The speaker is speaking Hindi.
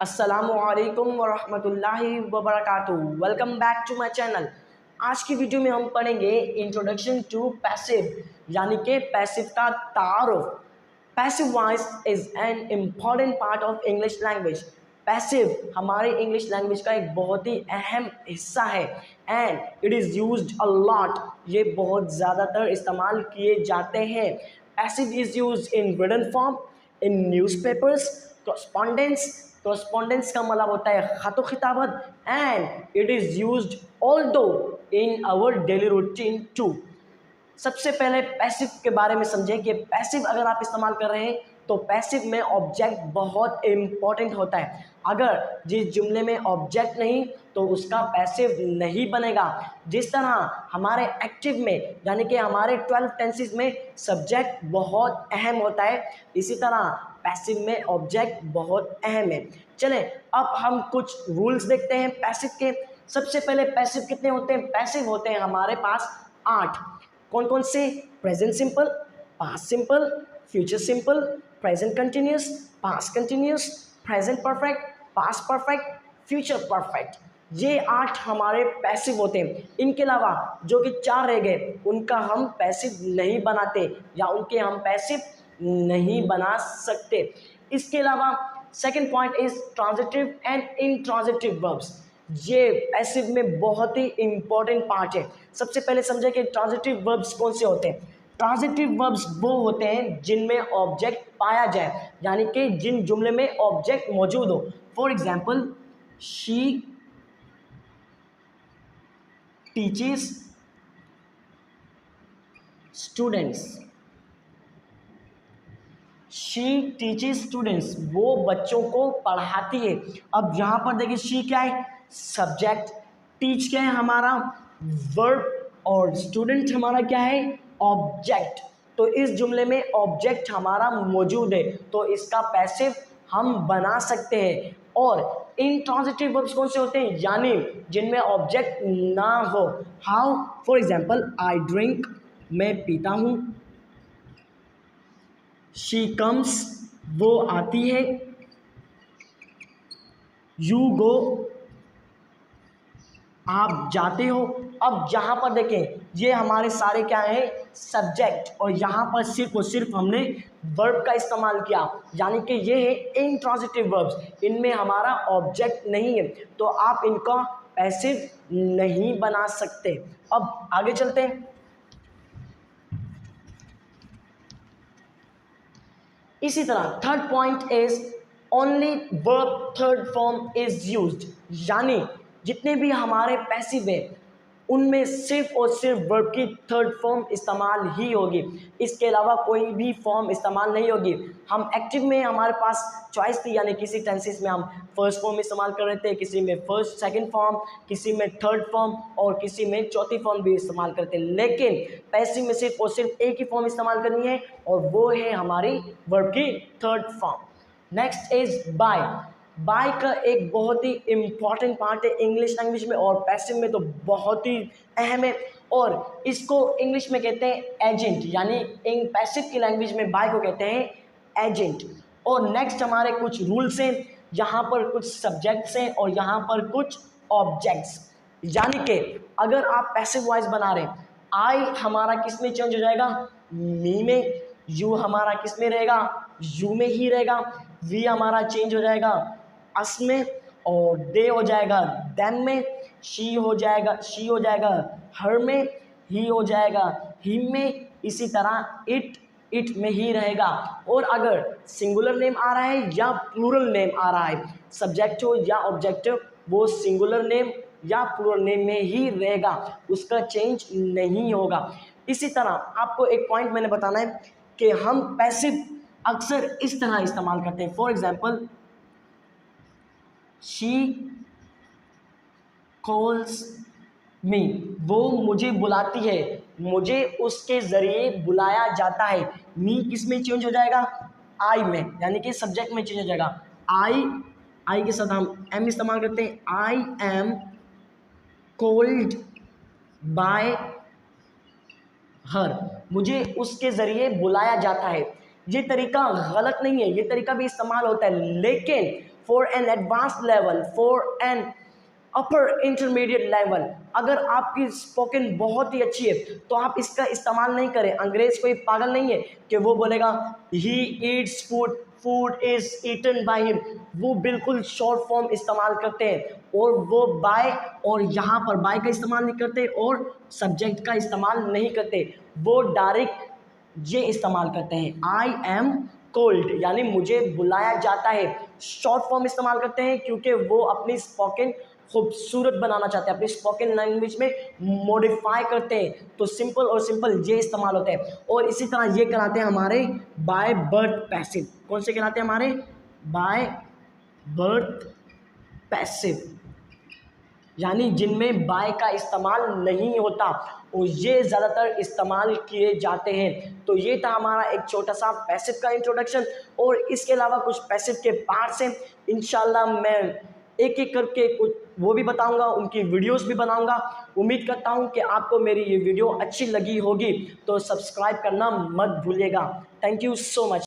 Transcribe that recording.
अस्सलामुअलैकुम वरहमतुल्लाहि वबरकातुहू। Welcome back to my channel. आज की वीडियो में हम पढ़ेंगे इंट्रोडक्शन टू पैसिव, यानी कि पैसिव का तारुफ। Passive voice is an important part of English language. Passive हमारे इंग्लिश लैंग्वेज का एक बहुत ही अहम हिस्सा है and it is used a lot. ये बहुत ज़्यादातर इस्तेमाल किए जाते हैं। Passive is used in written form, in newspapers, correspondence का मतलब होता है ख़त खिताबत, and it is used although in our daily routine too. सबसे पहले पैसिव के बारे में समझें कि पैसिव अगर आप इस्तेमाल कर रहे हैं तो पैसिव में ऑब्जेक्ट बहुत इंपॉर्टेंट होता है। अगर जिस जुमले में ऑब्जेक्ट नहीं तो उसका पैसिव नहीं बनेगा। जिस तरह हमारे एक्टिव में यानी कि हमारे 12 टेंसेस में सब्जेक्ट बहुत अहम होता है, इसी तरह पैसिव में ऑब्जेक्ट बहुत अहम है। चलें अब हम कुछ रूल्स देखते हैं पैसिव के। सबसे पहले पैसिव कितने होते हैं? पैसिव होते हैं हमारे पास 8। कौन कौन से? Present simple, past simple, future simple, present continuous, past continuous, present perfect, past perfect, future perfect. ये 8 हमारे पैसिव होते हैं। इनके अलावा जो कि 4 रह गए उनका हम पैसिव नहीं बनाते या उनके हम पैसिव नहीं बना सकते। इसके अलावा second point is transitive and intransitive verbs. ये पैसिव में बहुत ही इंपॉर्टेंट पार्ट है। सबसे पहले समझे कि ट्रांजिटिव वर्ब्स कौन से होते हैं। ट्रांजिटिव वर्ब्स वो होते हैं जिनमें ऑब्जेक्ट पाया जाए, यानी कि जिन जुमले में ऑब्जेक्ट मौजूद हो। For example, she teaches students. She teaches students, वो बच्चों को पढ़ाती है। अब यहाँ पर देखिए शी क्या है? सब्जेक्ट। टीच क्या है? हमारा वर्ब। और स्टूडेंट हमारा क्या है? ऑब्जेक्ट। तो इस जुमले में ऑब्जेक्ट हमारा मौजूद है तो इसका पैसिव हम बना सकते हैं। और इंट्रांजिटिव वर्ब्स कौन से होते हैं? यानी जिनमें ऑब्जेक्ट ना हो। How? For example, I drink, मैं पीता हूँ। शी कम्स, वो आती है। यू गो, आप जाते हो। अब यहाँ पर देखें ये हमारे सारे क्या हैं? सब्जेक्ट। और यहाँ पर सिर्फ और सिर्फ हमने वर्ब का इस्तेमाल किया, यानी कि ये है इंट्रांजिटिव वर्ब्स। इनमें हमारा ऑब्जेक्ट नहीं है तो आप इनका पैसिव नहीं बना सकते। अब आगे चलते हैं। इसी तरह third point is only verb third form is used, यानी जितने भी हमारे पैसिव हैं उनमें सिर्फ और सिर्फ वर्ब की थर्ड फॉर्म इस्तेमाल ही होगी। इसके अलावा कोई भी फॉर्म इस्तेमाल नहीं होगी। हम एक्टिव में हमारे पास चॉइस थी, यानी किसी टेंसेस में हम फर्स्ट फॉर्म इस्तेमाल कर रहे थे, किसी में फर्स्ट सेकंड फॉर्म, किसी में थर्ड फॉर्म और किसी में चौथी फॉर्म भी इस्तेमाल करते हैं। लेकिन पैसिव में सिर्फ और सिर्फ एक ही फॉर्म इस्तेमाल करनी है और वो है हमारी वर्ब की third form. Next is by. By का एक बहुत ही इंपॉर्टेंट पार्ट है इंग्लिश लैंग्वेज में और पैसिव में तो बहुत ही अहम है। और इसको इंग्लिश में कहते हैं एजेंट, यानी इन पैसिव की लैंग्वेज में बाय को कहते हैं एजेंट। और नेक्स्ट हमारे कुछ रूल्स हैं, यहाँ पर कुछ सब्जेक्ट्स हैं और यहाँ पर कुछ ऑब्जेक्ट्स। यानी कि अगर आप पैसिव वॉइस बना रहे हैं, आई हमारा किस में चेंज हो जाएगा? मी में। यू हमारा किस में रहेगा? यू में ही रहेगा। वी हमारा चेंज हो जाएगा अस में। और दे हो जाएगा देम में। शी हो जाएगा हर में। ही हो जाएगा हिम में। इसी तरह इट में ही रहेगा। और अगर सिंगुलर नेम आ रहा है या प्लूरल नेम आ रहा है, सब्जेक्ट हो या ऑब्जेक्ट हो, वो सिंगुलर नेम या प्लूरल नेम में ही रहेगा, उसका चेंज नहीं होगा। इसी तरह आपको एक पॉइंट मैंने बताना है कि हम पैसिव अक्सर इस तरह इस्तेमाल करते हैं। For example, she calls me, वो मुझे बुलाती है, मुझे उसके ज़रिए बुलाया जाता है। मी किस में चेंज हो जाएगा? आई में, यानी कि सब्जेक्ट में चेंज हो जाएगा। आई के साथ हम एम इस्तेमाल करते हैं। आई एम कॉल्ड बाय हर, मुझे उसके ज़रिए बुलाया जाता है। ये तरीका गलत नहीं है, ये तरीका भी इस्तेमाल होता है, लेकिन for an advance level, for an upper intermediate level. अगर आपकी स्पोकन बहुत ही अच्छी है तो आप इसका इस्तेमाल नहीं करें। अंग्रेज कोई पागल नहीं है कि वो बोलेगा he eats food, food is eaten by him. वो बिल्कुल शॉर्ट फॉर्म इस्तेमाल करते हैं और वो बाय, और यहाँ पर बाय का इस्तेमाल नहीं करते और सब्जेक्ट का इस्तेमाल नहीं करते। वो डायरेक्ट ये इस्तेमाल करते हैं, आई एम कोल्ड, यानी मुझे बुलाया जाता है। शॉर्ट फॉर्म इस्तेमाल करते हैं क्योंकि वो अपनी स्पोकन खूबसूरत बनाना चाहते हैं, अपनी स्पोकन लैंग्वेज में मॉडिफाई करते हैं। तो सिंपल और सिंपल ये इस्तेमाल होते हैं। और इसी तरह ये कराते हैं हमारे बाय बर्थ पैसिव। कौन से कहलाते हैं हमारे? बाय बर्थ पैसिव, यानी जिनमें बाय का इस्तेमाल नहीं होता और ये ज़्यादातर इस्तेमाल किए जाते हैं। तो ये था हमारा एक छोटा सा पैसिव का इंट्रोडक्शन। और इसके अलावा कुछ पैसिव के पार्ट्स हैं, इंशाल्लाह मैं एक एक करके कुछ वो भी बताऊंगा, उनकी वीडियोस भी बनाऊंगा। उम्मीद करता हूं कि आपको मेरी ये वीडियो अच्छी लगी होगी, तो सब्सक्राइब करना मत भूलिएगा। Thank you so much.